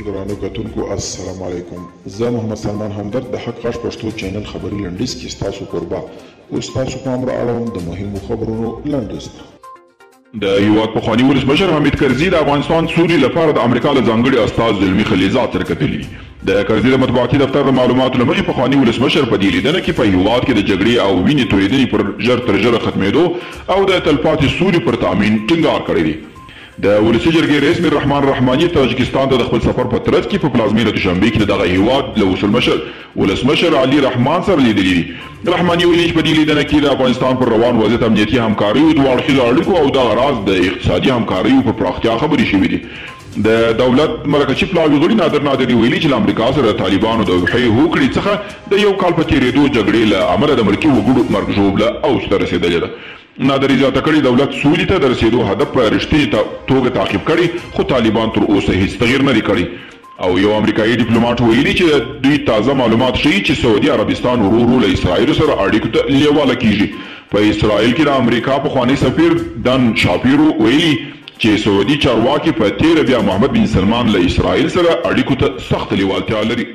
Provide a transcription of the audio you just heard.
ګرانو کتونکو السلام علیکم. زه محمد سلمان همدرد د حق غږ پښتو چینل خبري لنډیز کې ستاسو قربا اوس تاسو پام را اړوم د مهمو خبرونو لنډیز ته. د هیواد پخواني ولسمشر حمید کرزي د افغانستان سوري لپاره د امریکا له ځانګړي استازي زلمي خلیلزاد سره کتلي. د کرزي د مطبوعاتي دفتر د معلوماتو له مخې پخواني ولسمشر په دې لیدنه کې په هیواد کې د جګړې او وینې تویېدنې پر ژر تر ژره ختمېدو او د تلپاتې سولې پر تامین ټینګار کړی دی. د ولسي جرګې رئیس میر رحمان رحماني تاجکستان ته د خپل سفر په ترڅ کې په پلازمېنه دوشنبه کې د دغه هیواد له ولسمشر علي رحمان سره لیدلي دي. رحماني ویلي چې په دې لیدنه کې د افغانستان پر روان وضعیت امنیتي همکاریو دواړو اړخیزو اړیکو او دغه راز د اقتصادي همکاریو په پراختیا خبرې شوې دي. د دولت مرکزي پلاوي غړي نادر نادري ویلي چې له امریکا سره طالبانو د وحي هوکړې څخه د یو کال په تېرېدو جګړې له امله د ملکي وګړو مرګ ژوبله اوج ته رسېدلې ده. نادري زیاته کړې دولت سولې ته د رسېدو هدف په رښتینې توګه تعقیب کړي خو طالبان تر اوسه هیڅ تغییر نه دی کړی. او یو امریکایي ډیپلوماټ ویلي چې دوی تازه معلومات ښیي چې سعودي عربستان ورو ورو له اسرائیلو سره اړیکو ته لیواله کیږي. په اسرائیل کې د امریکا پخوانی سفیر دن شاپیرو ویلي چې سعودي چارواکي په تېره بیا محمد بن سلمان له اسرائیل سره اړیکو ته سخت لیوالتیا لري.